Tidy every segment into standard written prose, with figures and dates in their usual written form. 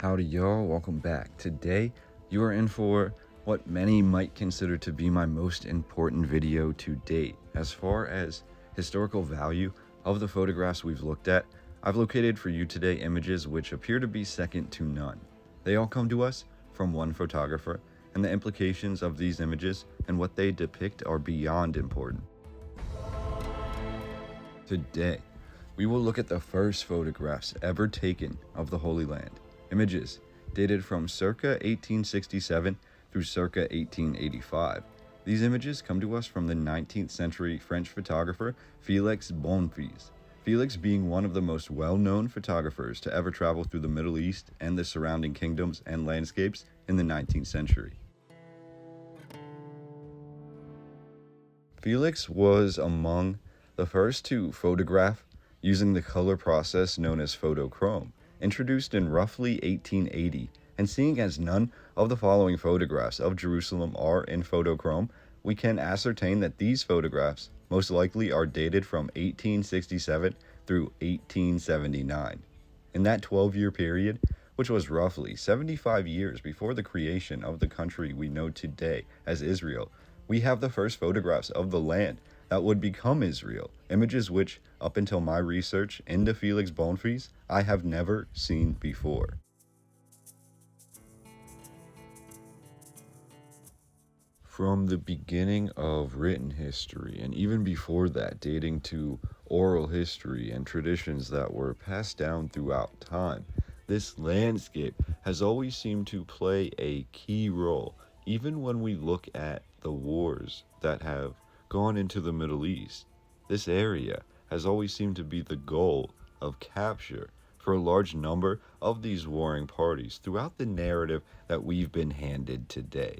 Howdy y'all, welcome back. Today you are in for what many might consider to be my most important video to date. As far as historical value of the photographs we've looked at, I've located for you today images which appear to be second to none. They all come to us from one photographer, and the implications of these images and what they depict are beyond important. Today, we will look at the first photographs ever taken of the Holy Land. Images dated from circa 1867 through circa 1885. These images come to us from the 19th century French photographer Felix Bonfils. Felix being one of the most well-known photographers to ever travel through the Middle East and the surrounding kingdoms and landscapes in the 19th century. Felix was among the first to photograph using the color process known as photochrome, introduced in roughly 1880, and seeing as none of the following photographs of Jerusalem are in photochrome, we can ascertain that these photographs most likely are dated from 1867 through 1879. In that 12-year period, which was roughly 75 years before the creation of the country we know today as Israel, we have the first photographs of the land that would become Israel, images which, up until my research into Felix Bonfils, I have never seen before. From the beginning of written history, and even before that, dating to oral history and traditions that were passed down throughout time, this landscape has always seemed to play a key role, even when we look at the wars that have gone into the Middle East. This area has always seemed to be the goal of capture for a large number of these warring parties throughout the narrative that we've been handed today.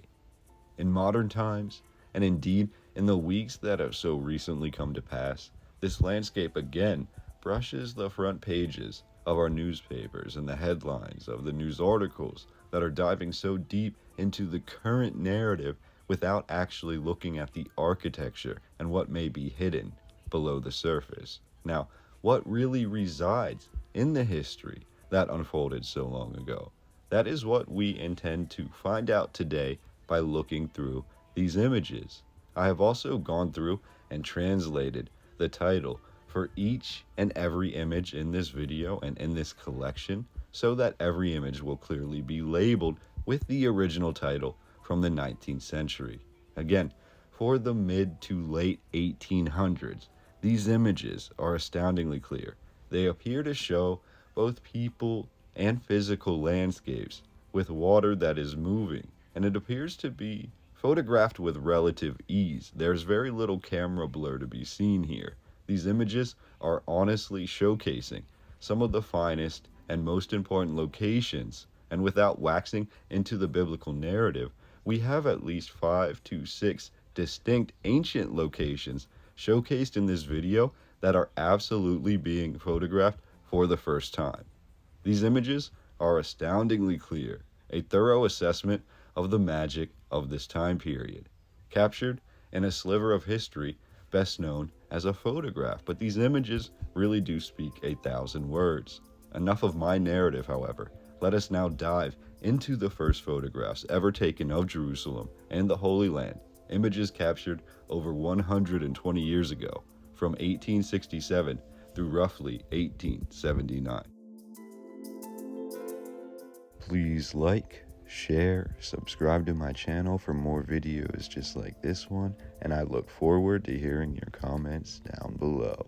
In modern times, and indeed in the weeks that have so recently come to pass, this landscape again brushes the front pages of our newspapers and the headlines of the news articles that are diving so deep into the current narrative without actually looking at the architecture and what may be hidden below the surface. Now, what really resides in the history that unfolded so long ago? That is what we intend to find out today by looking through these images. I have also gone through and translated the title for each and every image in this video and in this collection so that every image will clearly be labeled with the original title from the 19th century. Again, for the mid to late 1800s, these images are astoundingly clear. They appear to show both people and physical landscapes with water that is moving, and it appears to be photographed with relative ease. There's very little camera blur to be seen here. These images are honestly showcasing some of the finest and most important locations, and without waxing into the biblical narrative, we have at least 5 to 6 distinct ancient locations showcased in this video that are absolutely being photographed for the first time. These images are astoundingly clear, a thorough assessment of the magic of this time period, captured in a sliver of history best known as a photograph, but these images really do speak 1,000 words. Enough of my narrative, however. Let us now dive into the first photographs ever taken of Jerusalem and the Holy Land, images captured over 120 years ago, from 1867 through roughly 1879. Please like, share, subscribe to my channel for more videos just like this one, and I look forward to hearing your comments down below.